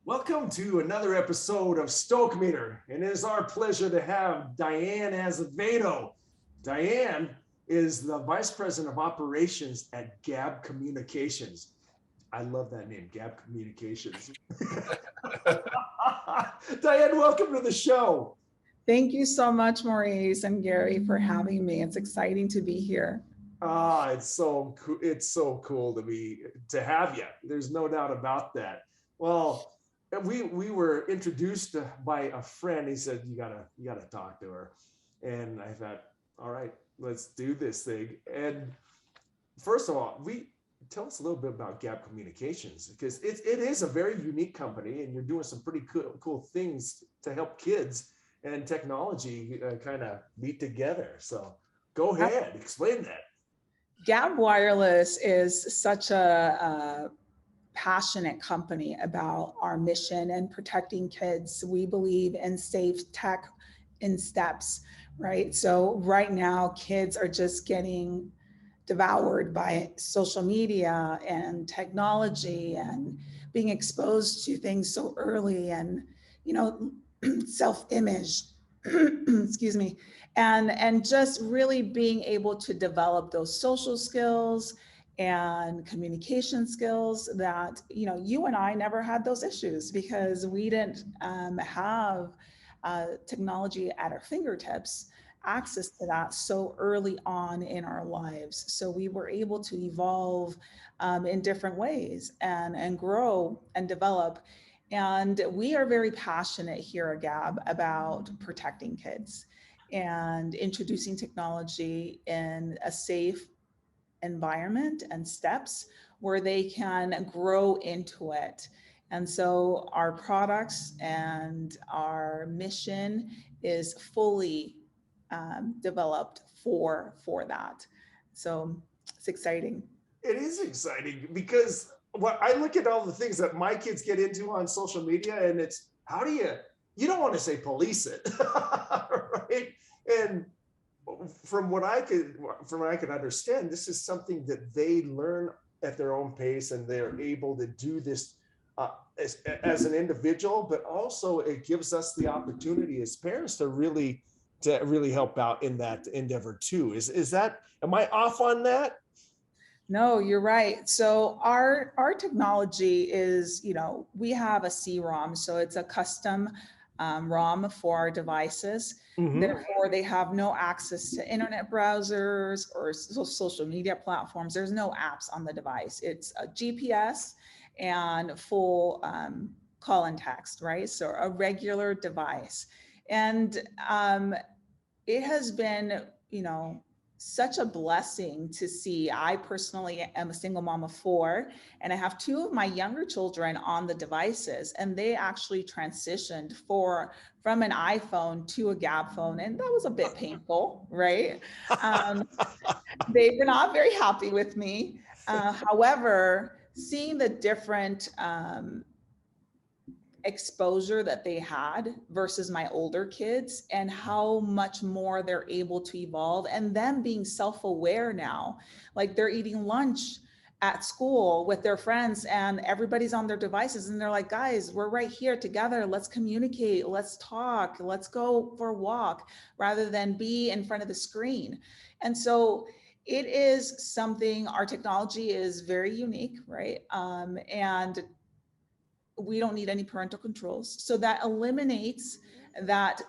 Welcome to another episode of Stoke Meter, and it is our pleasure to have Diane Acevedo. Diane is the Vice President of Operations at Gabb Communications. I love that name, Gabb Communications. Diane, welcome to the show. Thank you so much, Maurice and Gary, for having me. It's exciting to be here. It's so cool to have you. There's no doubt about that. Well, we were introduced by a friend. He said, you gotta talk to her. And I thought, all right, let's do this thing. And first of all, tell us a little bit about Gabb Communications, because it is a very unique company, and you're doing some pretty cool things to help kids and technology kind of meet together. So go ahead, explain that. Gabb Wireless is such a passionate company about our mission and protecting kids. We believe in safe tech in steps, right? So right now, kids are just getting devoured by social media and technology and being exposed to things so early, and self-image, excuse me, and just really being able to develop those social skills and communication skills that, you and I never had those issues because we didn't have technology at our fingertips, access to that so early on in our lives. So we were able to evolve in different ways and grow and develop. And we are very passionate here at Gabb about protecting kids and introducing technology in a safe environment and steps where they can grow into it. And so our products and our mission is fully developed for that. So it's exciting. It is exciting because I look at all the things that my kids get into on social media, and it's you don't want to say police it, right? And from what I could understand, this is something that they learn at their own pace, and they're able to do this as an individual, but also it gives us the opportunity as parents to really help out in that endeavor too. Am I off on that? No, you're right. So our technology is, we have a C-ROM, so it's a custom ROM for our devices. Mm-hmm. Therefore, they have no access to internet browsers or social media platforms. There's no apps on the device. It's a GPS and full call and text, right? So a regular device. And it has been, such a blessing to see. I personally am a single mom of 4, and I have 2 of my younger children on the devices, and they actually transitioned from an iPhone to a Gabb phone, and that was a bit painful, right? They were not very happy with me. However, seeing the different exposure that they had versus my older kids and how much more they're able to evolve, and them being self-aware now, like they're eating lunch at school with their friends and everybody's on their devices, and they're like, guys, we're right here together, let's communicate, let's talk, let's go for a walk, rather than be in front of the screen. And so it is something, our technology is very unique, right? And we don't need any parental controls. So that eliminates that,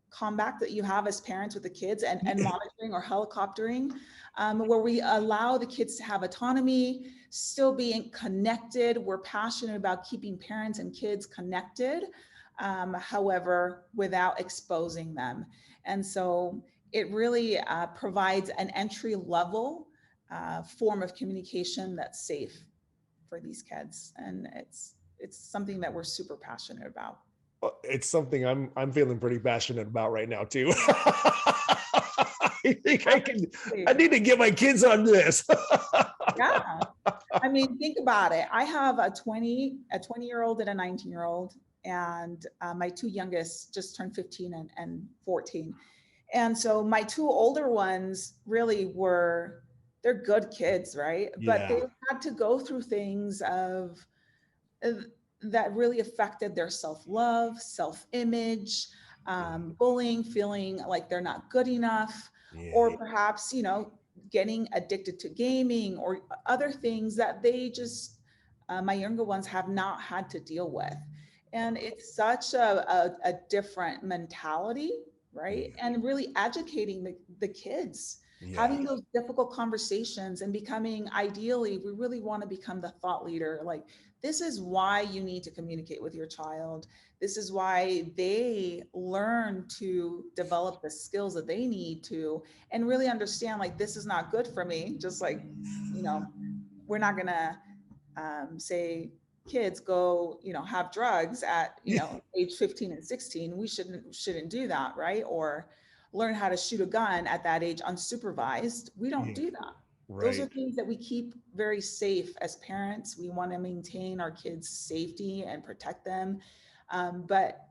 combat that you have as parents with the kids and monitoring or helicoptering, where we allow the kids to have autonomy, still being connected. We're passionate about keeping parents and kids connected, however, without exposing them. And so it really provides an entry level form of communication that's safe for these kids, and it's something that we're super passionate about. It's something I'm feeling pretty passionate about right now too. I think I need to get my kids on this. Yeah, I mean, think about it. I have a 20-year-old and a 19-year-old. and my two youngest just turned 15 and 14. And so my two older ones really were, they're good kids, right? But Yeah. they had to go through things uh, that really affected their self-love, self-image, bullying, feeling like they're not good enough, Yeah. or perhaps, getting addicted to gaming or other things that they just, my younger ones have not had to deal with. And it's such a different mentality, right? Yeah. And really educating the kids, Yeah. having those difficult conversations and becoming, ideally, we really want to become the thought leader. Like, this is why you need to communicate with your child. This is why they learn to develop the skills that they need to, and really understand, like, this is not good for me. Just like, we're not going to say, kids go, have drugs at, age 15 and 16. We shouldn't do that, right? Or learn how to shoot a gun at that age unsupervised. We don't Yeah. do that. Those are Right. things that we keep very safe as parents. We want to maintain our kids' safety and protect them. But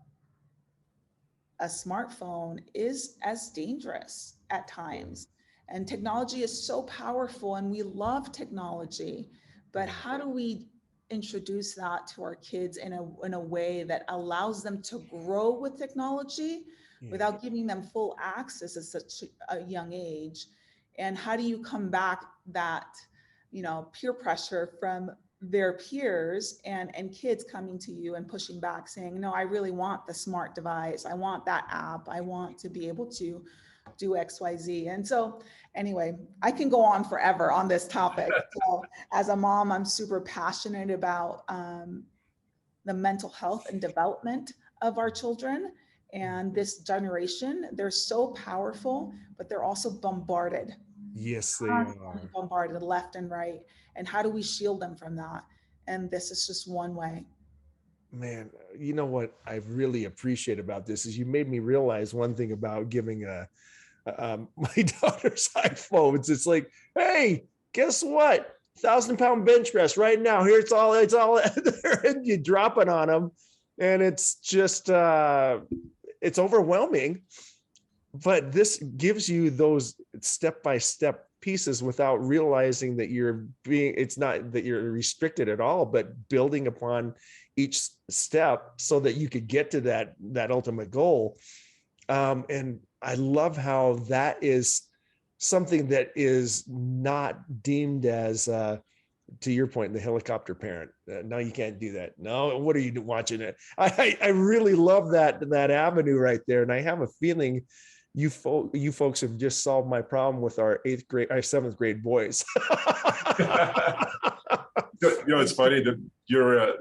a smartphone is as dangerous at times. And technology is so powerful and we love technology. But Yeah. how do we introduce that to our kids in a way that allows them to grow with technology Yeah. without giving them full access at such a young age? And how do you combat that, peer pressure from their peers and kids coming to you and pushing back saying, no, I really want the smart device, I want that app, I want to be able to do XYZ? And so anyway, I can go on forever on this topic. So as a mom, I'm super passionate about the mental health and development of our children. And this generation, they're so powerful, but they're also bombarded, Yes, they constantly are. bombarded left and right. And how do we shield them from that? And this is just one way. Man, you know what I really appreciate about this is you made me realize one thing about giving my daughter's iPhones. It's like, hey, guess what? 1,000-pound bench press right now. Here it's all there, and you drop it on them, and it's just it's overwhelming. But this gives you those step-by-step pieces without realizing that it's not that you're restricted at all, but building upon each step so that you could get to that ultimate goal. And I love how that is something that is not deemed as to your point, the helicopter parent. No, you can't do that. No, what are you watching it? I really love that avenue right there, and I have a feeling you folks have just solved my problem with our seventh grade boys. It's funny that you're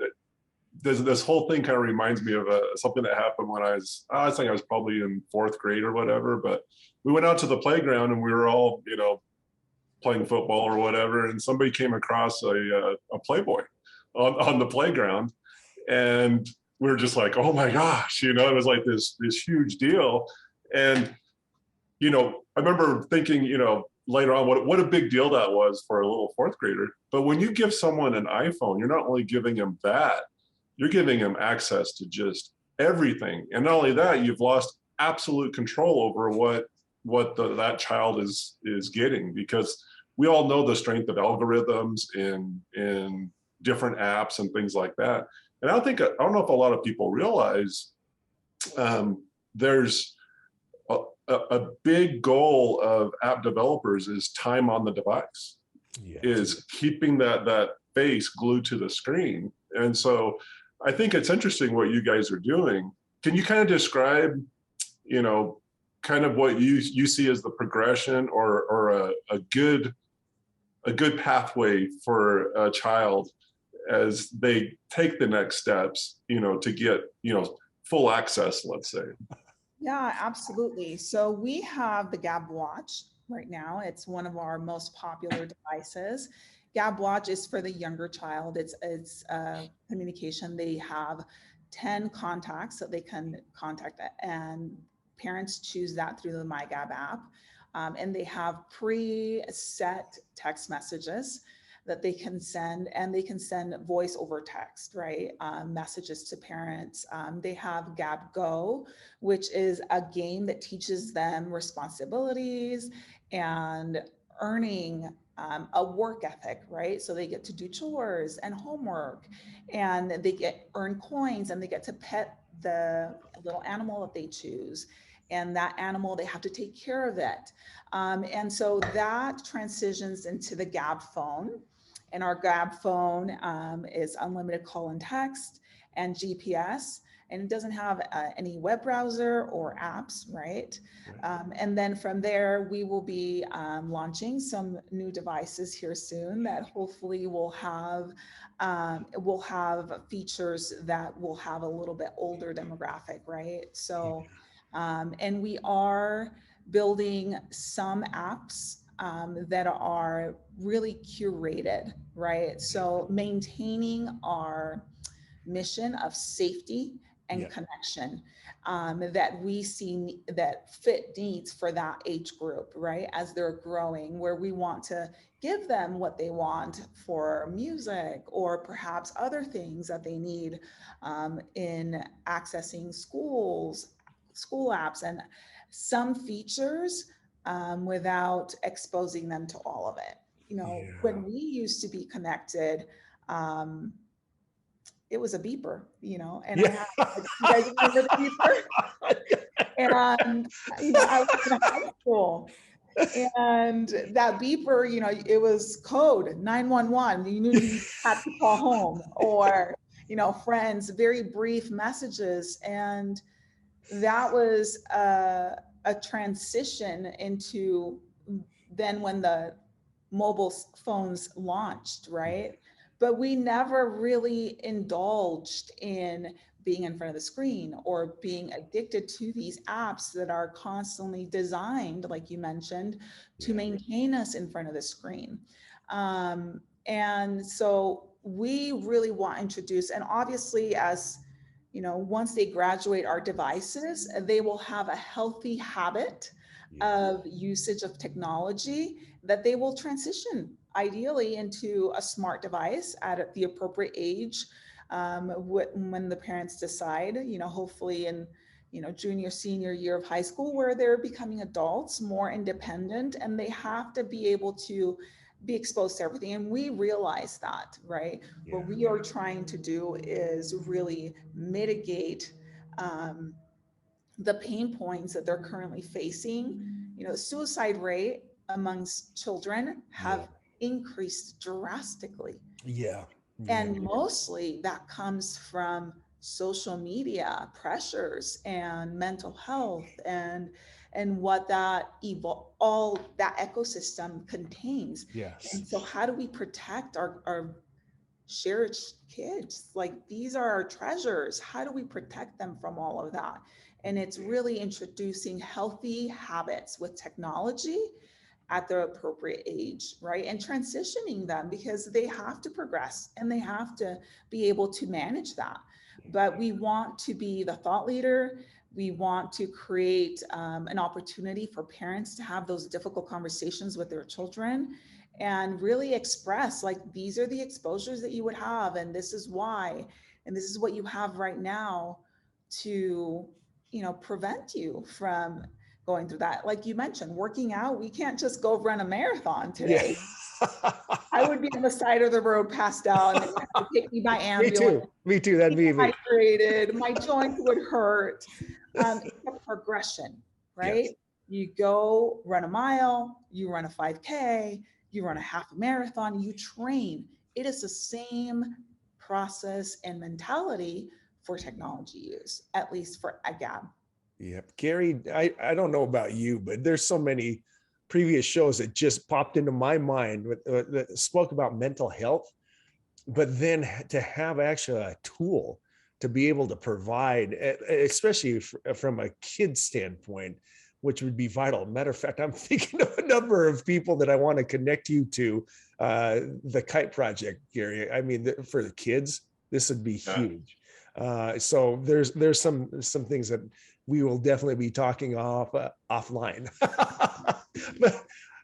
this whole thing kind of reminds me of something that happened when I think I was probably in fourth grade or whatever, but we went out to the playground and we were all, playing football or whatever. And somebody came across a Playboy on the playground. And we were just like, oh my gosh, it was like this huge deal. And, I remember thinking, later on what a big deal that was for a little fourth grader. But when you give someone an iPhone, you're not only giving them that, you're giving them access to just everything. And not only that, you've lost absolute control over what that child is getting, because we all know the strength of algorithms in different apps and things like that. And I don't know if a lot of people realize there's a big goal of app developers is time on the device, Yeah. is keeping that face glued to the screen. And so I think it's interesting what you guys are doing. Can you kind of describe, kind of what you see as the progression or a good pathway for a child as they take the next steps, to get, full access, let's say? Yeah, absolutely. So we have the Gabb Watch right now. It's one of our most popular devices. Gabb Watch is for the younger child. It's communication. They have 10 contacts that they can contact, and parents choose that through the MyGab app. And they have pre-set text messages that they can send, and they can send voice over text, right? Messages to parents. They have Gabb Go, which is a game that teaches them responsibilities and earning a work ethic, right? So they get to do chores and homework, and they earn coins, and they get to pet the little animal that they choose. And that animal, they have to take care of it. And so that transitions into the Gabb phone. And our Gabb phone is unlimited call and text and GPS. And it doesn't have any web browser or apps, right? And then from there, we will be launching some new devices here soon that hopefully will have features that will have a little bit older demographic, right? So, and we are building some apps that are really curated, right? So maintaining our mission of safety and connection that we see that fit needs for that age group, right? As they're growing, where we want to give them what they want for music or perhaps other things that they need in accessing school apps and some features without exposing them to all of it. You know, when we used to be connected, it was a beeper, you know, and I had, you guys remember the beeper? And, you know, I was in high school, and that beeper, you know, it was code 911. You knew you had to call home, or, you know, friends, very brief messages. And that was a transition into then when the mobile phones launched, right? But we never really indulged in being in front of the screen or being addicted to these apps that are constantly designed, like you mentioned, to maintain us in front of the screen. And so we really want to introduce, and obviously as, you know, once they graduate our devices, they will have a healthy habit of usage of technology that they will transition ideally into a smart device at the appropriate age when the parents decide, you know, hopefully in, you know, junior, senior year of high school, where they're becoming adults, more independent, and they have to be able to be exposed to everything. And we realize that, right? What we are trying to do is really mitigate the pain points that they're currently facing. You know, the suicide rate amongst children have increased drastically. And mostly that comes from social media pressures and mental health and what that all that ecosystem contains. And so how do we protect our shared kids? Like, these are our treasures. How do we protect them from all of that? And it's really introducing healthy habits with technology at the appropriate age, right? And transitioning them, because they have to progress and they have to be able to manage that. But we want to be the thought leader. We want to create an opportunity for parents to have those difficult conversations with their children and really express, like, these are the exposures that you would have, and this is why, and this is what you have right now to, you know, prevent you from going through that. Like you mentioned, working out, we can't just go run a marathon today. I would be on the side of the road, passed out, and they would have to take me by ambulance. Me too. That'd be me. Dehydrated, my joints would hurt. It's a progression, right? You go run a mile, you run a 5K, you run a half a marathon, you train. It is the same process and mentality for technology use, at least for Gabb. Gary, I don't know about you, but there's so many previous shows that just popped into my mind that spoke about mental health, but then to have actually a tool to be able to provide, especially from a kid's standpoint, which would be vital. Matter of fact, I'm thinking of a number of people that I want to connect you to the Kite Project, Gary. I mean, for the kids, this would be huge. So there's some things that we will definitely be talking offline.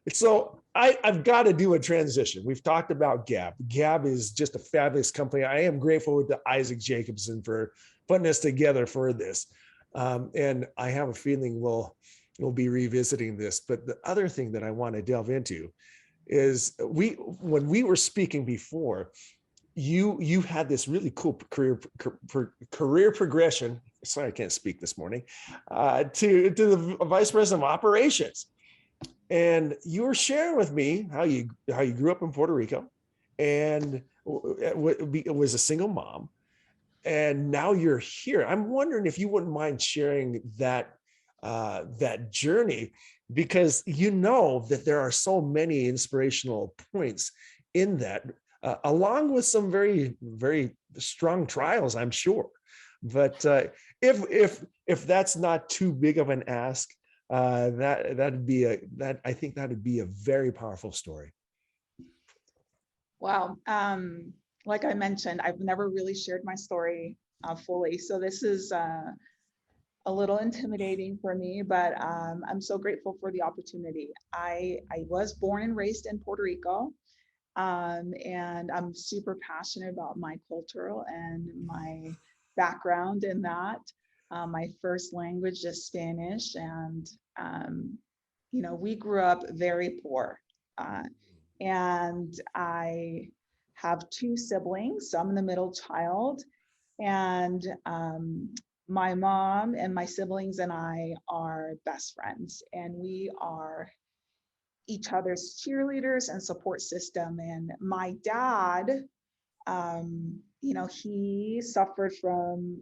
So I've got to do a transition. We've talked about Gabb. Gabb is just a fabulous company. I am grateful with the Isaac Jacobson for putting us together for this. And I have a feeling we'll be revisiting this. But the other thing that I want to delve into is when we were speaking before, you had this really cool career progression. Sorry, I can't speak this morning. To the vice president of operations. And you were sharing with me how you grew up in Puerto Rico and was a single mom. And now you're here. I'm wondering if you wouldn't mind sharing that journey, because you know that there are so many inspirational points in that, along with some very, very strong trials, I'm sure. But if that's not too big of an ask, I think that'd be a very powerful story. Wow. Like I mentioned, I've never really shared my story fully. So this is a little intimidating for me, but I'm so grateful for the opportunity. I was born and raised in Puerto Rico, and I'm super passionate about my cultural and my background in that. My first language is Spanish, and we grew up very poor. And I have two siblings, so I'm the middle child, and my mom and my siblings and I are best friends, and we are each other's cheerleaders and support system. And my dad, he suffered from,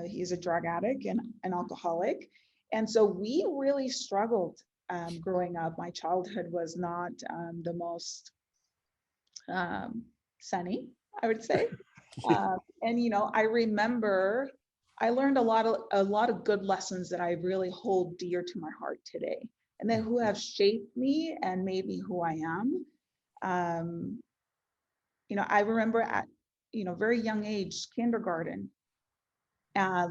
he's a drug addict and an alcoholic. And so we really struggled growing up. My childhood was not the most sunny, I would say. And I remember I learned a lot of good lessons that I really hold dear to my heart today, and then who have shaped me and made me who I am. I remember at very young age, kindergarten,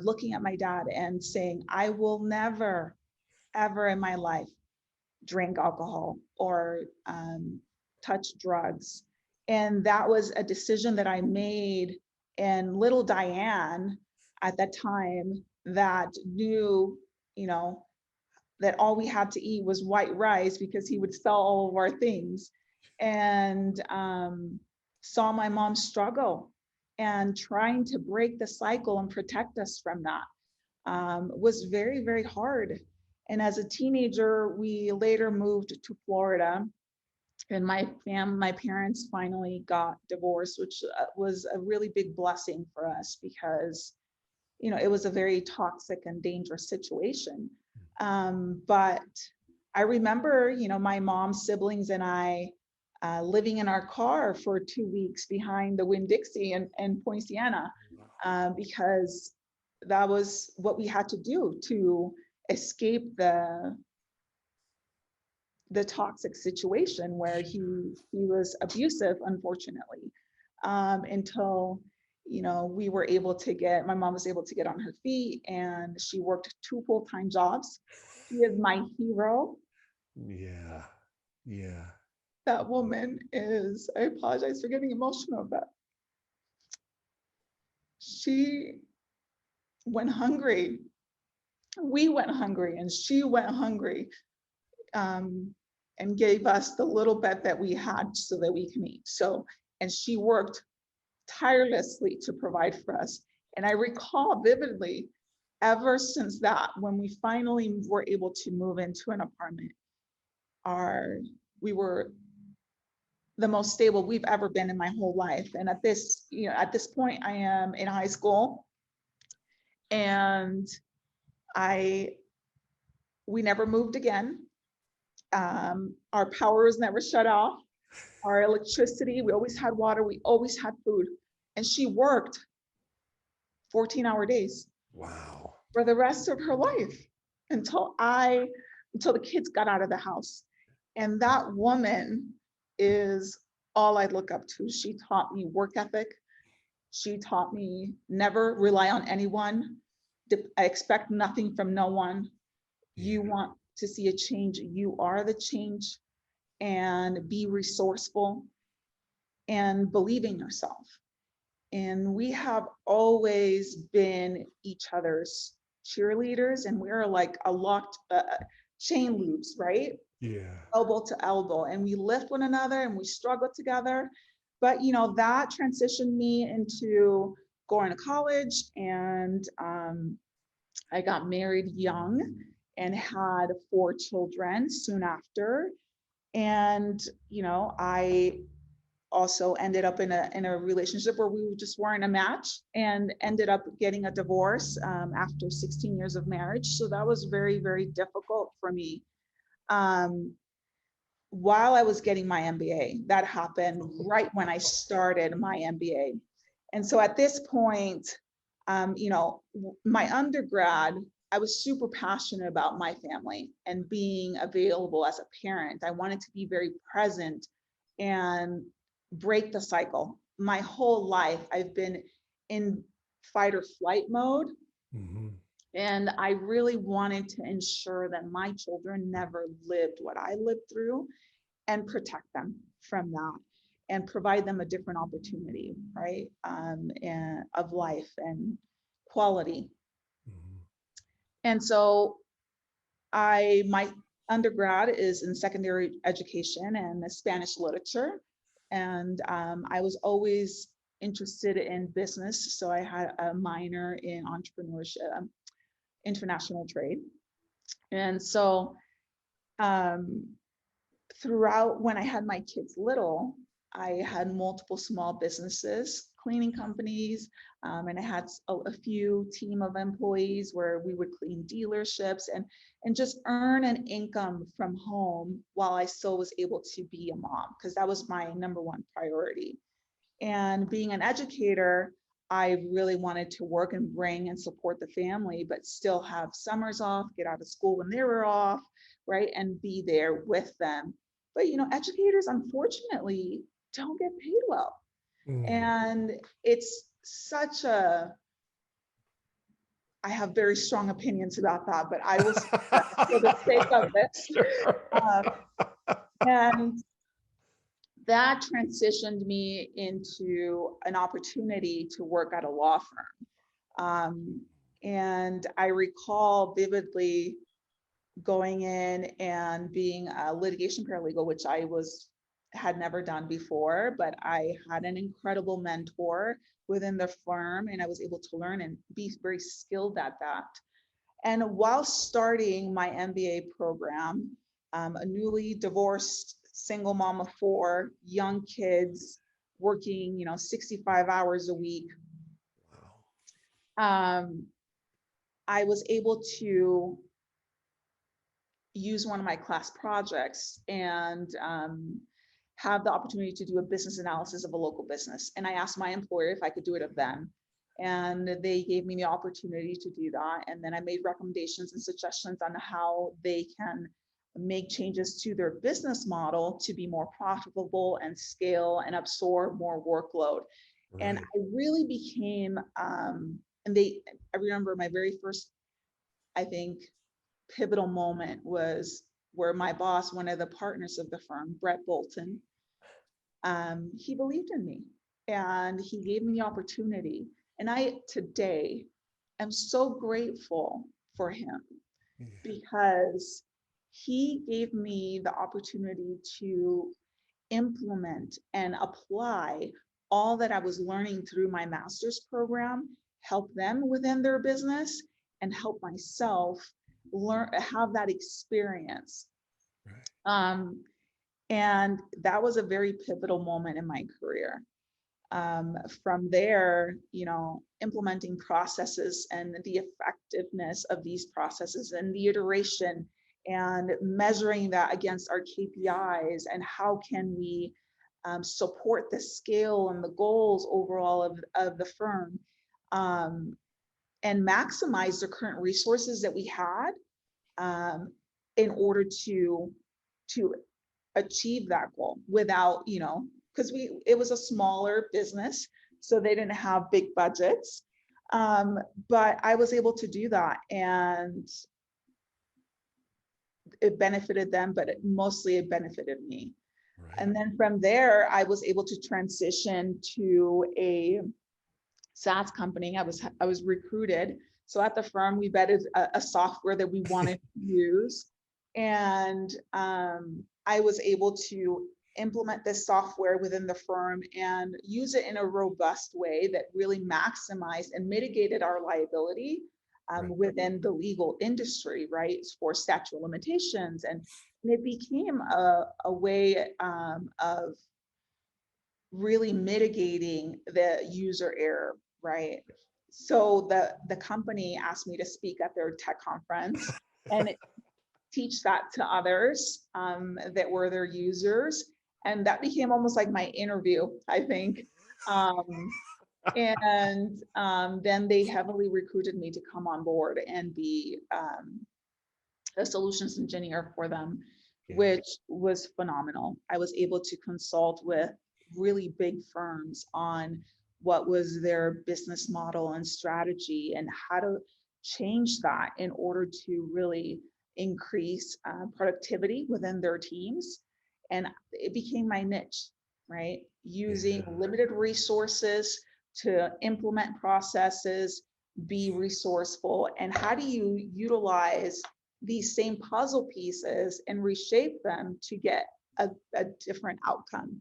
looking at my dad and saying, I will never, ever in my life drink alcohol or touch drugs. And that was a decision that I made. And little Diane at that time that knew, that all we had to eat was white rice because he would sell all of our things, and saw my mom struggle and trying to break the cycle and protect us from that was very, very hard. And as a teenager, we later moved to Florida, and my parents finally got divorced, which was a really big blessing for us because, it was a very toxic and dangerous situation. But I remember, my mom's siblings and I living in our car for 2 weeks behind the Winn-Dixie in Point Siena, because that was what we had to do to escape the toxic situation where he was abusive, unfortunately, until my mom was able to get on her feet, and she worked 2 full-time jobs. She is my hero. Yeah. That woman is, I apologize for getting emotional, but she went hungry. We went hungry, and she went hungry, and gave us the little bit that we had so that we can eat. And she worked tirelessly to provide for us. And I recall vividly, ever since that, when we finally were able to move into an apartment, we were the most stable we've ever been in my whole life. And at this point, I am in high school, and we never moved again. Our power was never shut off. Our electricity, we always had water, we always had food. And she worked 14-hour days. Wow. For the rest of her life until the kids got out of the house. And that woman is all I look up to. She taught me work ethic. She taught me never rely on anyone. I expect nothing from no one. You want to see a change, you are the change. and be resourceful and believe in yourself. And we have always been each other's cheerleaders, and we're like a locked chain loops, right? Yeah. Elbow to elbow, and we lift one another and we struggle together. But you know, that transitioned me into going to college, and I got married young and had 4 children soon after. And you know, I also ended up in a relationship where we just weren't a match, and ended up getting a divorce after 16 years of marriage. So that was very, very difficult for me. While I was getting my MBA, that happened right when I started my MBA. And so at this point, you know, my undergrad, I was super passionate about my family and being available as a parent. I wanted to be very present and break the cycle. My whole life, I've been in fight or flight mode. Mm-hmm. And I really wanted to ensure that my children never lived what I lived through, and protect them from that and provide them a different opportunity, right? And of life and quality. Mm-hmm. And so my undergrad is in secondary education and Spanish literature. And I was always interested in business. So I had a minor in entrepreneurship, international trade. And so throughout, when I had my kids little, I had multiple small businesses, cleaning companies, and I had a few team of employees where we would clean dealerships and just earn an income from home while I still was able to be a mom, because that was my number one priority. And being an educator, I really wanted to work and bring and support the family, but still have summers off, get out of school when they were off, right? And be there with them. But, you know, educators, unfortunately, don't get paid well. Mm. And it's such a, I have very strong opinions about that, but I will say that for the sake of this. And that transitioned me into an opportunity to work at a law firm. And I recall vividly going in and being a litigation paralegal, which I had never done before, but I had an incredible mentor within the firm, and I was able to learn and be very skilled at that. And while starting my MBA program, a newly divorced single mom of 4, young kids, working, you know, 65 hours a week, I was able to use one of my class projects and have the opportunity to do a business analysis of a local business. And I asked my employer if I could do it of them. And they gave me the opportunity to do that. And then I made recommendations and suggestions on how they can make changes to their business model to be more profitable and scale and absorb more workload. Right. And I really became, I remember my very first, I think, pivotal moment was where my boss, one of the partners of the firm, Brett Bolton, he believed in me and he gave me the opportunity. And I today am so grateful for him because he gave me the opportunity to implement and apply all that I was learning through my master's program, help them within their business, and help myself have that experience. Right. And that was a very pivotal moment in my career. From there, you know, implementing processes and the effectiveness of these processes and the iteration and measuring that against our KPIs and how can we support the scale and the goals overall of the firm, and maximize the current resources that we had in order to achieve that goal without, you know, because it was a smaller business, so they didn't have big budgets. But I was able to do that. And it benefited them, but mostly it benefited me. Right. And then from there, I was able to transition to a SaaS company. I was recruited. So at the firm, we vetted a software that we wanted to use. And I was able to implement this software within the firm and use it in a robust way that really maximized and mitigated our liability within the legal industry, right, for statute of limitations. And it became a way of really mitigating the user error, right? So the company asked me to speak at their tech conference and teach that to others that were their users. And that became almost like my interview, I think. Then they heavily recruited me to come on board and be a solutions engineer for them, which was phenomenal. I was able to consult with really big firms on what was their business model and strategy and how to change that in order to really increase productivity within their teams. And it became my niche, right? Using limited resources to implement processes, be resourceful, and how do you utilize these same puzzle pieces and reshape them to get a different outcome.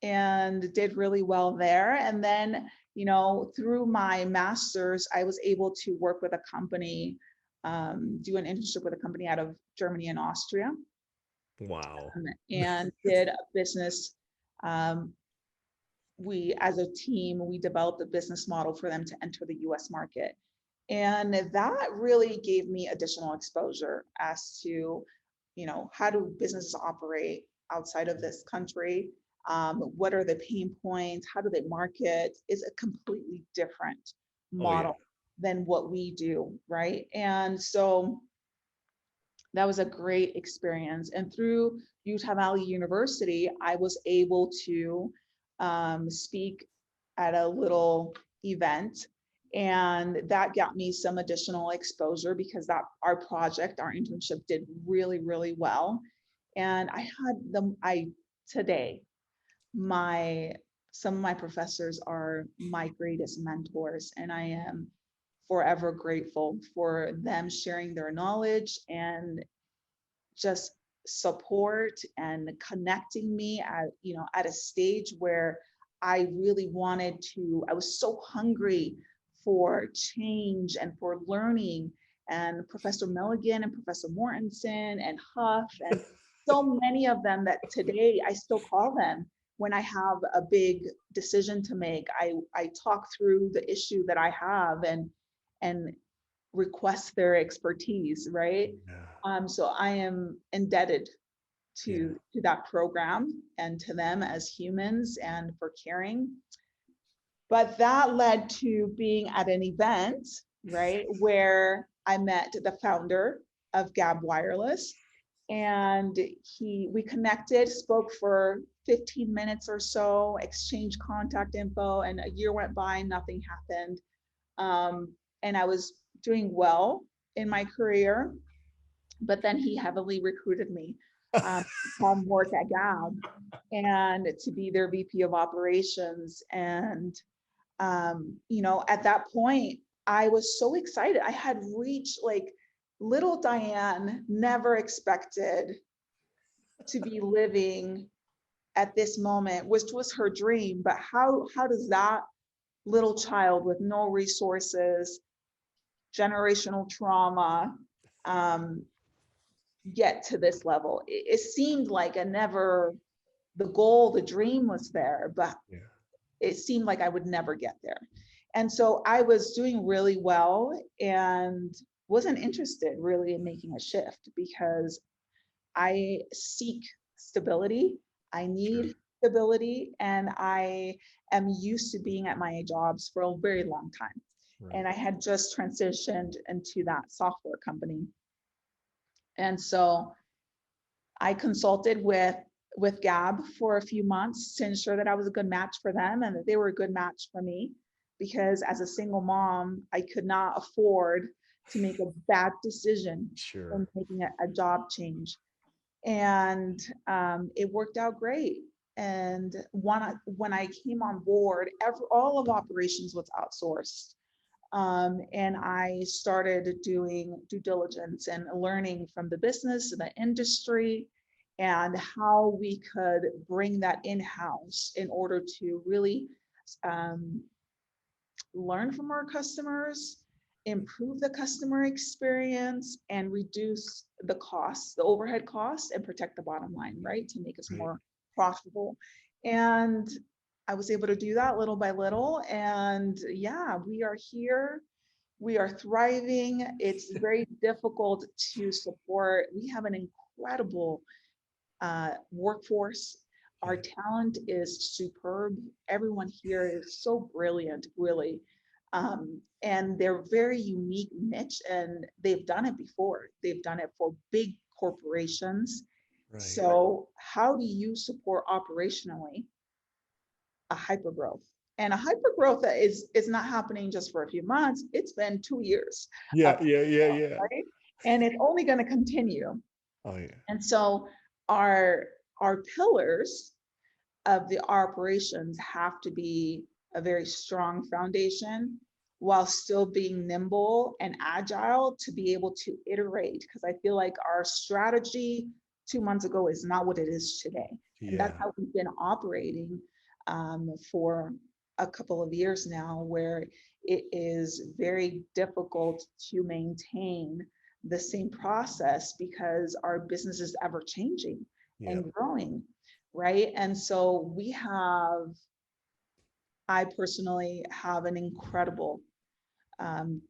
And did really well there. And then, you know, through my master's, I was able to work with a company, do an internship with a company out of Germany and Austria. Wow. And did a business, we, as a team, we developed a business model for them to enter the US market. And that really gave me additional exposure as to, you know, how do businesses operate outside of this country? What are the pain points? How do they market? It's a completely different model than what we do, right? And so that was a great experience. And through Utah Valley University, I was able to speak at a little event. And that got me some additional exposure because that our internship did really, really well. And I had today, some of my professors are my greatest mentors, and I am forever grateful for them sharing their knowledge and just support and connecting me at a stage where I really I was so hungry for change and for learning. And Professor Milligan and Professor Mortensen and Huff and so many of them that today I still call them when I have a big decision to make. I talk through the issue that I have and request their expertise, right? So I am indebted to that program and to them as humans and for caring. But that led to being at an event, right, where I met the founder of Gabb Wireless, and we connected, spoke for 15 minutes or so, exchanged contact info, and a year went by, nothing happened. And I was doing well in my career, but then he heavily recruited me to come work at Gabb and to be their VP of operations. And at that point, I was so excited. I had reached, like, little Diane never expected to be living at this moment, which was her dream. But how does that little child with no resources, generational trauma, get to this level? It seemed like the dream was there, but it seemed like I would never get there. And so I was doing really well and wasn't interested really in making a shift because I seek stability. I need stability, and I am used to being at my jobs for a very long time. And I had just transitioned into that software company. And so I consulted with Gabb for a few months to ensure that I was a good match for them and that they were a good match for me, because as a single mom, I could not afford to make a bad decision Sure. and making a job change. And it worked out great. And when I came on board, all of operations was outsourced. And I started doing due diligence and learning from the business, the industry, and how we could bring that in-house in order to really learn from our customers, improve the customer experience, and reduce the costs, the overhead costs, and protect the bottom line, right? To make us Right. more profitable. And I was able to do that little by little. And yeah, we are here. We are thriving. It's very difficult to support. We have an incredible workforce. Our talent is superb. Everyone here is so brilliant, really. And they're very unique niche, and they've done it before. They've done it for big corporations. Right. So how do you support operationally a hypergrowth? And a hypergrowth is not happening just for a few months. It's been 2 years. Yeah. Right? And it's only going to continue. Oh yeah. And so our pillars of the operations have to be a very strong foundation while still being nimble and agile to be able to iterate. Because I feel like our strategy 2 months ago is not what it is today. And that's how we've been operating for a couple of years now, where it is very difficult to maintain the same process because our business is ever changing and growing, right? And so I personally have an incredible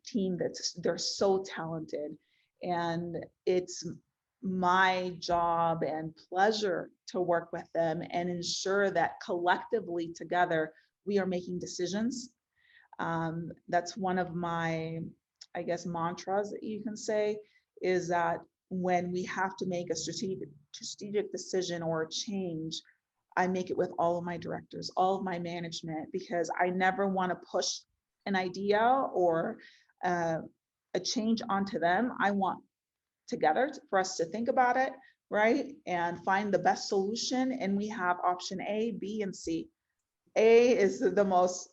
team they're so talented, and it's my job and pleasure to work with them and ensure that collectively together we are making decisions. That's one of my, I guess, mantras that you can say, is that when we have to make a strategic decision or a change, I make it with all of my directors, all of my management, because I never want to push an idea or a change onto them. I want together for us to think about it, right? And find the best solution. And we have option A, B, and C. A is the most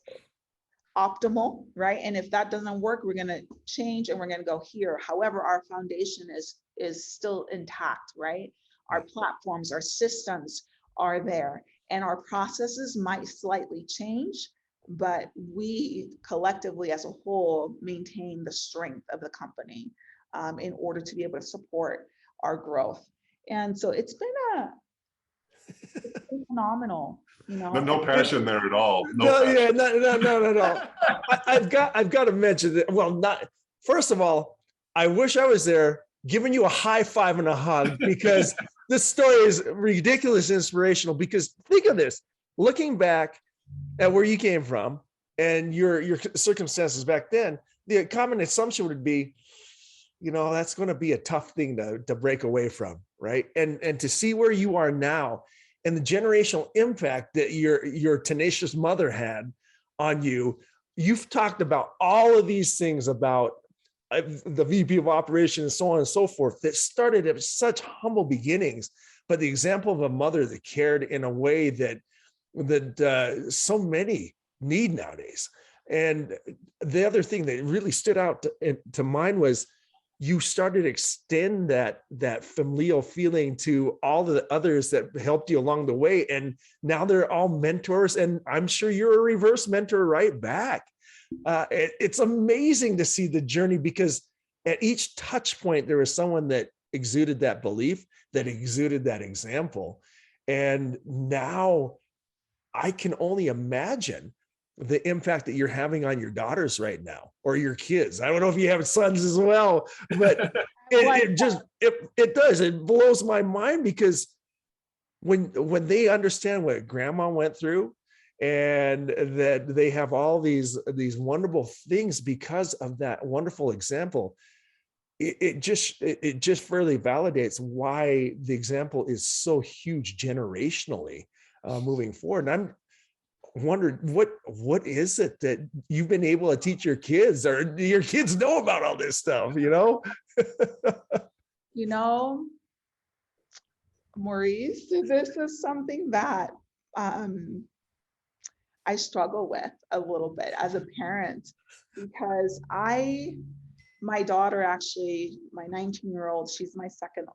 optimal, right? And if that doesn't work, we're going to change and we're going to go here. However, our foundation is still intact, right? Our platforms, our systems are there, and our processes might slightly change, but we collectively as a whole maintain the strength of the company in order to be able to support our growth. And so it's been phenomenal. You know, No passion there at all. No, no. I've got to mention that. Well, not first of all, I wish I was there giving you a high five and a hug, because this story is ridiculous, inspirational. Because think of this, looking back at where you came from and your circumstances back then, the common assumption would be, you know, that's going to be a tough thing to break away from, right? And to see where you are now, and the generational impact that your tenacious mother had on you. You've talked about all of these things about the VP of operations and so on and so forth that started at such humble beginnings, but the example of a mother that cared in a way that so many need nowadays. And the other thing that really stood out to mine was you started to extend that familial feeling to all the others that helped you along the way. And now they're all mentors. And I'm sure you're a reverse mentor right back. It's amazing to see the journey, because at each touch point, there was someone that exuded that belief, that exuded that example. And now I can only imagine the impact that you're having on your daughters right now, or your kids. I don't know if you have sons as well, but it does. It blows my mind, because when they understand what grandma went through, and that they have all these wonderful things because of that wonderful example, it just further validates why the example is so huge generationally moving forward. And I'm wondered what is it that you've been able to teach your kids, or do your kids know about all this stuff, you know? You know, Maurice, this is something that I struggle with a little bit as a parent, because my daughter, actually, my 19-year-old, she's my second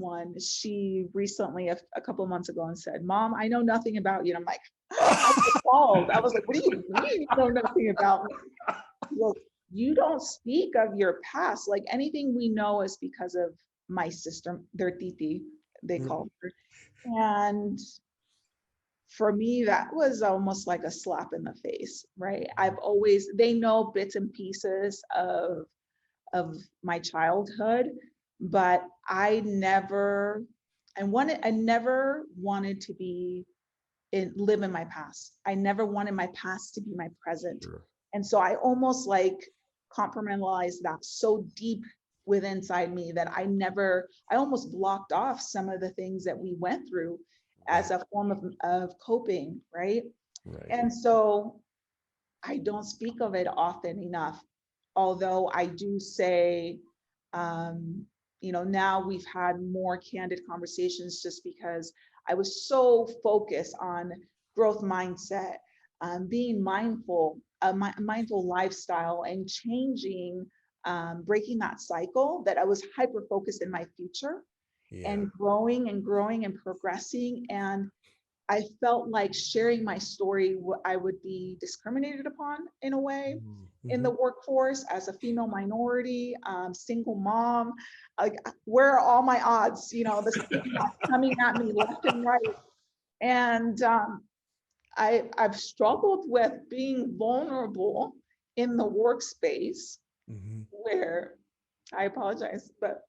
one. She recently, a couple of months ago, and said, "Mom, I know nothing about you." And I'm like, I was appalled. I was like, "What do you mean you know nothing about me?" Well, you don't speak of your past. Like, anything we know is because of my sister, their titi, they call her. And for me, that was almost like a slap in the face, right? They know bits and pieces of my childhood, but I never wanted to live in my past. I never wanted my past to be my present. Sure. And so I almost like compartmentalized that so deep within inside me that I almost blocked off some of the things that we went through as a form of coping, right? Right. And so I don't speak of it often enough, although I do say, now we've had more candid conversations, just because I was so focused on growth mindset, being mindful, mindful lifestyle, and changing, breaking that cycle, that I was hyper focused in my future. Yeah. And growing and progressing. And I felt like sharing my story, I would be discriminated upon in a way in the workforce as a female minority, single mom. Like, where are all my odds? The stigma coming at me left and right. And I've struggled with being vulnerable in the workspace, where, I apologize, but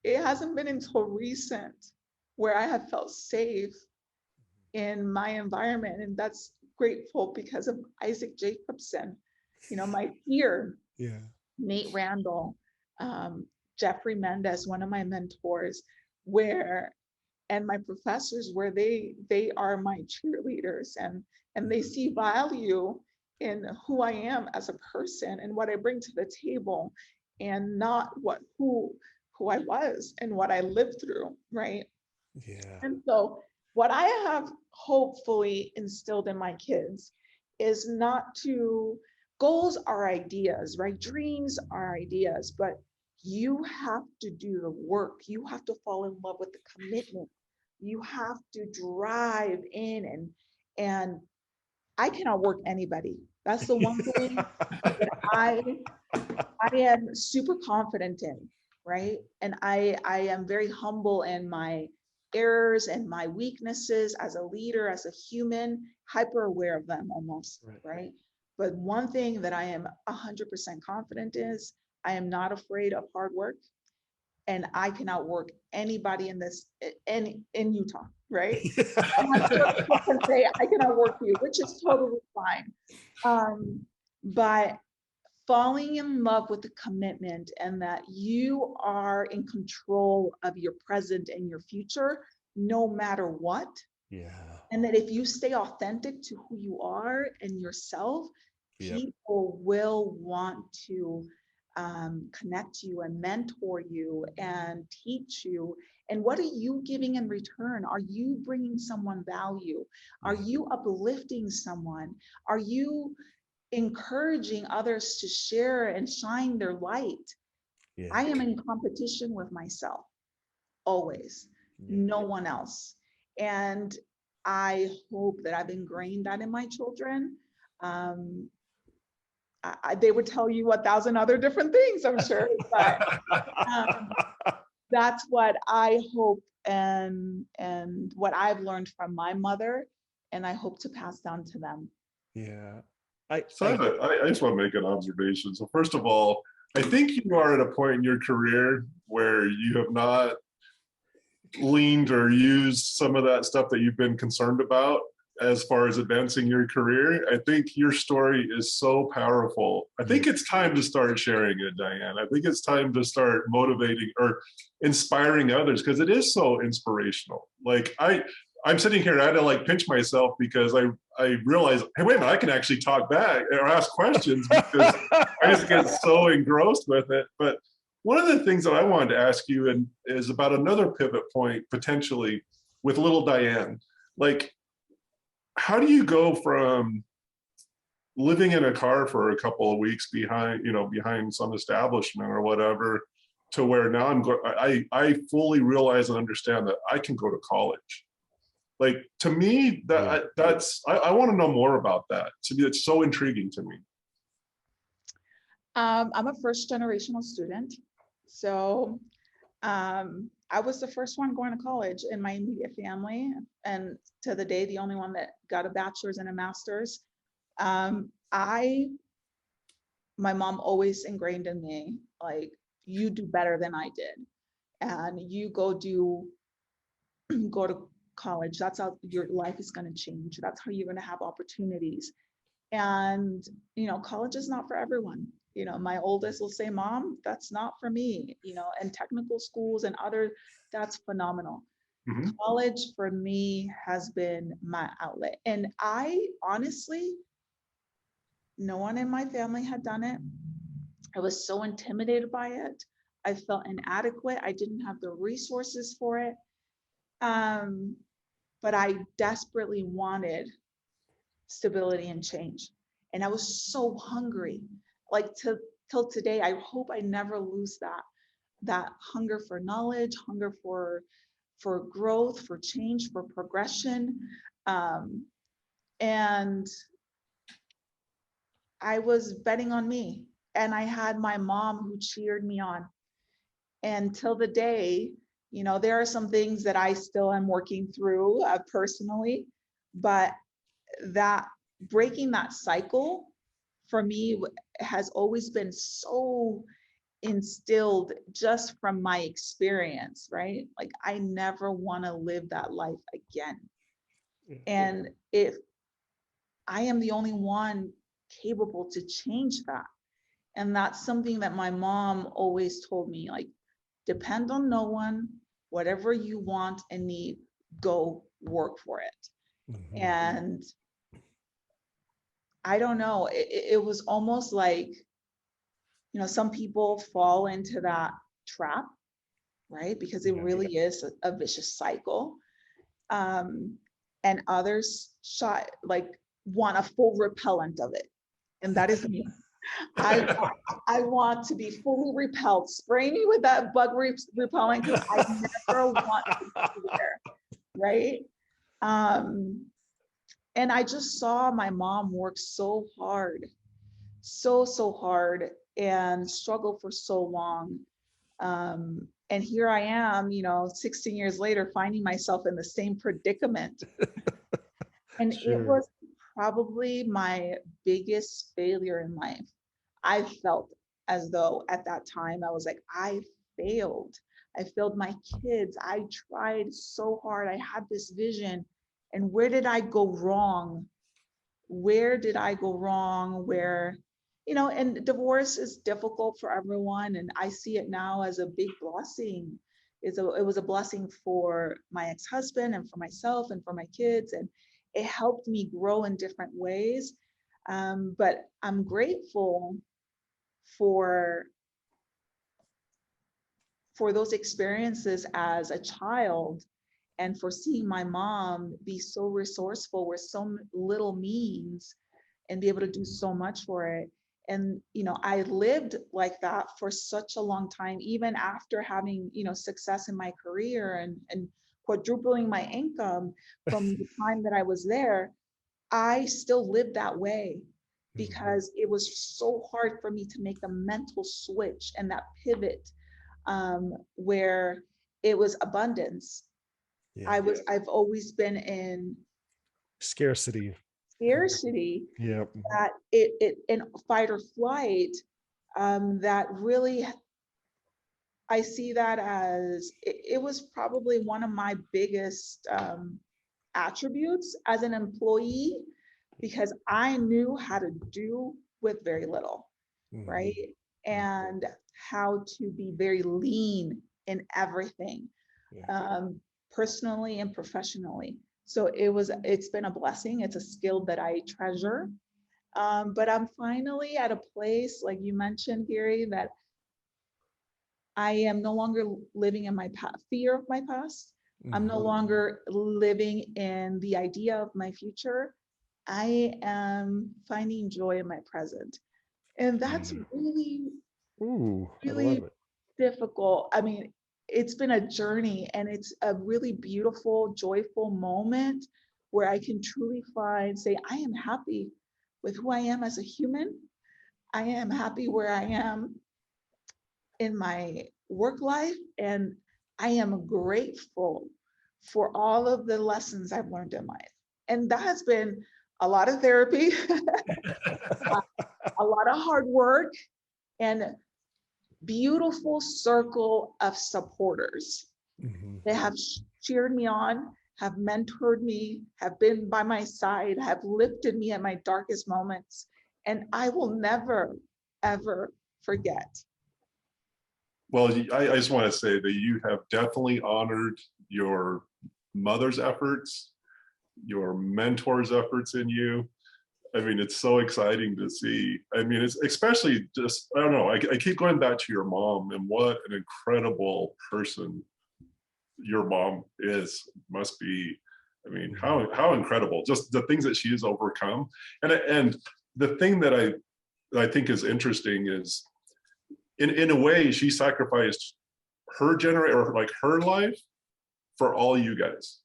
it hasn't been until recent where I have felt safe in my environment. And that's grateful because of Isaac Jacobson, my peer, Nate Randall, Jeffrey Mendez, one of my mentors, and my professors, where they are my cheerleaders, and they see value in who I am as a person and what I bring to the table, and not who I was and what I lived through, right? Yeah. And so what I have hopefully instilled in my kids is goals are ideas, right? Dreams are ideas, but you have to do the work. You have to fall in love with the commitment. You have to drive in, and I can outwork anybody. That's the one thing that I am super confident in, right? And I am very humble in my errors and my weaknesses as a leader, as a human, hyper aware of them almost, right? But one thing that I am 100% confident is I am not afraid of hard work, and I can outwork anybody in Utah, right? I'm not sure if people can say I can outwork you, which is totally fine. But falling in love with the commitment, and that you are in control of your present and your future, no matter what. Yeah. And that if you stay authentic to who you are and yourself, people will want to connect you and mentor you and teach you. And what are you giving in return? Are you bringing someone value? Are you uplifting someone? Are you encouraging others to share and shine their light? Yeah. I am in competition with myself, always, no one else. And I hope that I've ingrained that in my children. They would tell you 1,000 other different things, I'm sure, but that's what I hope, and what I've learned from my mother, and I hope to pass down to them. Yeah. I just want to make an observation. So first of all, I think you are at a point in your career where you have not leaned or used some of that stuff that you've been concerned about as far as advancing your career. I think your story is so powerful. I think it's time to start sharing it, Diane. I think it's time to start motivating or inspiring others, because it is so inspirational. Like I'm sitting here, I had to like pinch myself because I realized, hey, wait a minute, I can actually talk back or ask questions because I just get so engrossed with it. But one of the things that I wanted to ask you is about another pivot point potentially with little Diane. Like, how do you go from living in a car for a couple of weeks behind some establishment or whatever, to where now I fully realize and understand that I can go to college. Like, to me, I want to know more about that. To me, it's so intriguing to me. I'm a first generational student. So I was the first one going to college in my immediate family. And to the day, the only one that got a bachelor's and a master's. My mom always ingrained in me, like, you do better than I did. And you go to college. That's how your life is going to change. That's how you're going to have opportunities. And, college is not for everyone. My oldest will say, Mom, that's not for me, and technical schools and that's phenomenal. Mm-hmm. College for me has been my outlet. And I honestly, no one in my family had done it. I was so intimidated by it. I felt inadequate. I didn't have the resources for it. But I desperately wanted stability and change. And I was so hungry, like till today. I hope I never lose that hunger for knowledge, hunger for growth, for change, for progression. And I was betting on me. And I had my mom who cheered me on. And till the day, there are some things that I still am working through personally, but that breaking that cycle for me has always been so instilled just from my experience, right? Like, I never want to live that life again. And if I am the only one capable to change that. And that's something that my mom always told me, like, depend on no one, whatever you want and need, go work for it. Mm-hmm. And I don't know, it was almost like, some people fall into that trap, right? Because it really is a vicious cycle. And others want a full repellent of it. And that is me. I want to be fully repelled. Spray me with that bug repellent because I never want to be there, right? And I just saw my mom work so hard, so hard, and struggle for so long. And here I am, 16 years later, finding myself in the same predicament. And Sure. It was probably my biggest failure in life. I felt as though at that time I was like, I failed. I failed my kids. I tried so hard. I had this vision. And where did I go wrong? Where did I go wrong? And divorce is difficult for everyone. And I see it now as a big blessing. It was a blessing for my ex-husband and for myself and for my kids. And it helped me grow in different ways. But I'm grateful for those experiences as a child, and for seeing my mom be so resourceful with so little means and be able to do so much for it. And, I lived like that for such a long time, even after having, success in my career and quadrupling my income from the time that I was there. I still lived that way because it was so hard for me to make the mental switch and that pivot, where it was abundance. Yeah. I've always been in Scarcity. Yep. That it in fight or flight, that really, I see that as it was probably one of my biggest attributes as an employee, because I knew how to do with very little, right? And how to be very lean in everything, personally and professionally. So it's been a blessing. It's a skill that I treasure. But I'm finally at a place, like you mentioned, Gary, that I am no longer living in my fear of my past. I'm no longer living in the idea of my future. I am finding joy in my present. And that's really, Ooh, I really love it. difficult. I mean, it's been a journey, and it's a really beautiful, joyful moment where I can truly say, I am happy with who I am as a human. I am happy where I am in my work life, and I am grateful for all of the lessons I've learned in life. And that has been a lot of therapy, a lot of hard work, and beautiful circle of supporters that have cheered me on, have mentored me, have been by my side, have lifted me at my darkest moments. And I will never, ever forget. Well, I just want to say that you have definitely honored your mother's efforts, your mentor's efforts in you. I mean, it's so exciting to see. I mean, it's especially just, I don't know, I keep going back to your mom, and what an incredible person your mom must be. I mean, how incredible, just the things that she has overcome. And the thing that I think is interesting is, in a way, she sacrificed her generation, or like her life, for all you guys.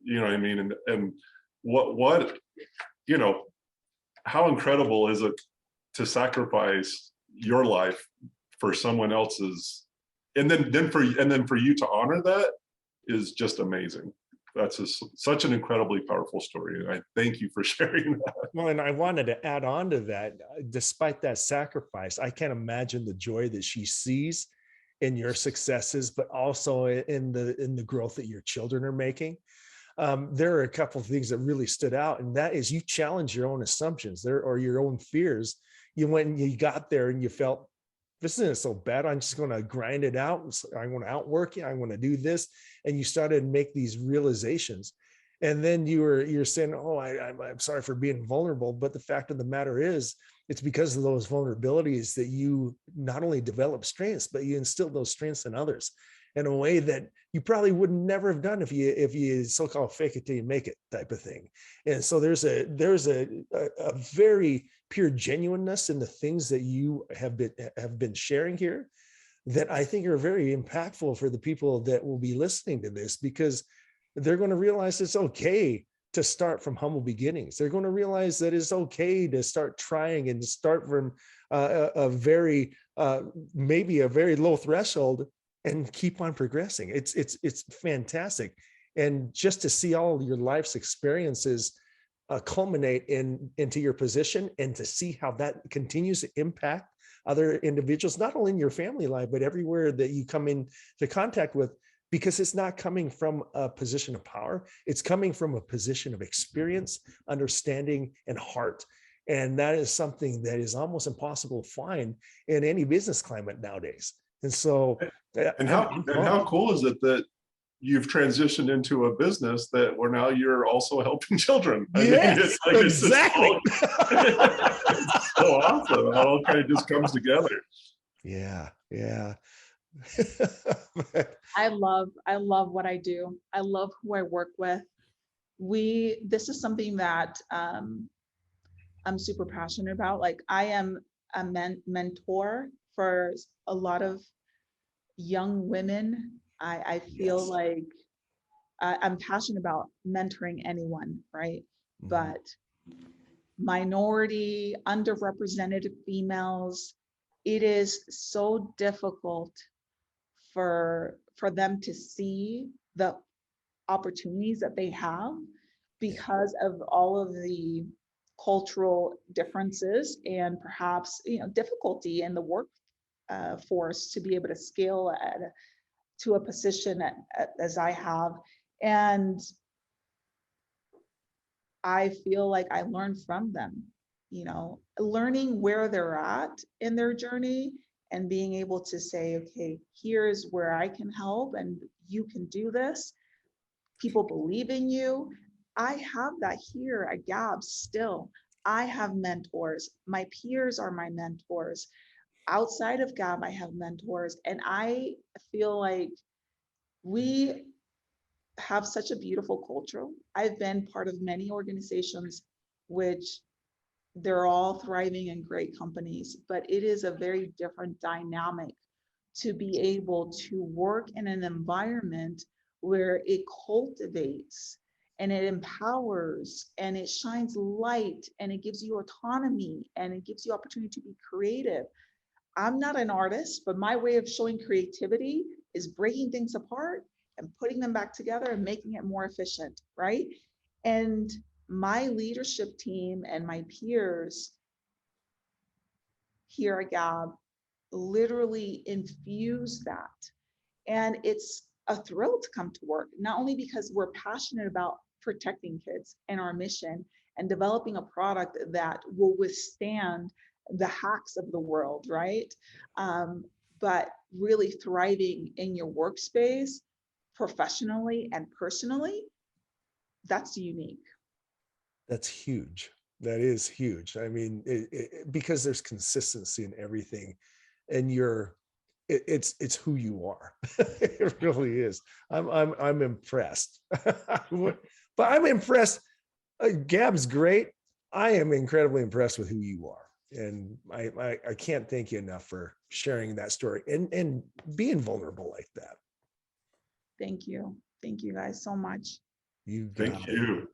You know what I mean? And what you know, how incredible is it to sacrifice your life for someone else's, and then for you to honor that is just amazing. That's such an incredibly powerful story. And I thank you for sharing that. Well, and I wanted to add on to that. Despite that sacrifice, I can't imagine the joy that she sees in your successes, but also in the growth that your children are making. There are a couple of things that really stood out, and that is you challenge your own assumptions or your own fears. You went and you got there and you felt, this isn't so bad. I'm just going to grind it out. I'm going to outwork you. I'm going to do this. And you started to make these realizations. And then you're saying, oh, I'm sorry for being vulnerable. But the fact of the matter is, it's because of those vulnerabilities that you not only develop strengths, but you instill those strengths in others in a way that you probably would never have done if you so-called fake it till you make it type of thing. And so there's a very pure genuineness in the things that you have been sharing here that I think are very impactful for the people that will be listening to this, because they're going to realize it's okay to start from humble beginnings. They're going to realize that it's okay to start trying and start from maybe a very low threshold and keep on progressing. It's fantastic. And just to see all of your life's experiences culminate into your position, and to see how that continues to impact other individuals, not only in your family life, but everywhere that you come into contact with, because it's not coming from a position of power. It's coming from a position of experience, understanding, and heart. And that is something that is almost impossible to find in any business climate nowadays. And so, and how cool is it that you've transitioned into a business where now you're also helping children? Yes, I mean, exactly. It's so awesome. It all kind of just comes together. Yeah. I love what I do. I love who I work with. This is something that I'm super passionate about. Like, I am a mentor for a lot of young women. I feel like I'm passionate about mentoring anyone, right? But minority, underrepresented females, it is so difficult for them to see the opportunities that they have because of all of the cultural differences and perhaps difficulty in the workforce to be able to scale to a position as I have. And I feel like I learn from them, learning where they're at in their journey and being able to say, okay, here's where I can help and you can do this. People believe in you. I have that here at Gabb still. I have mentors. My peers are my mentors. Outside of Gabb, I have mentors. And I feel like we have such a beautiful culture. I've been part of many organizations which they're all thriving and great companies, but it is a very different dynamic to be able to work in an environment where it cultivates and it empowers and it shines light and it gives you autonomy and it gives you opportunity to be creative. I'm not an artist, but my way of showing creativity is breaking things apart and putting them back together and making it more efficient, right? And my leadership team and my peers here at Gabb literally infuse that. And it's a thrill to come to work, not only because we're passionate about protecting kids and our mission and developing a product that will withstand the hacks of the world, right? But really thriving in your workspace, professionally and personally, that's unique. That's huge. That is huge. I mean, because there's consistency in everything, and it's who you are. It really is. I'm impressed. But I'm impressed. Gabb's great. I am incredibly impressed with who you are, and I can't thank you enough for sharing that story and being vulnerable like that. Thank you. Thank you guys so much. You got Thank it. you.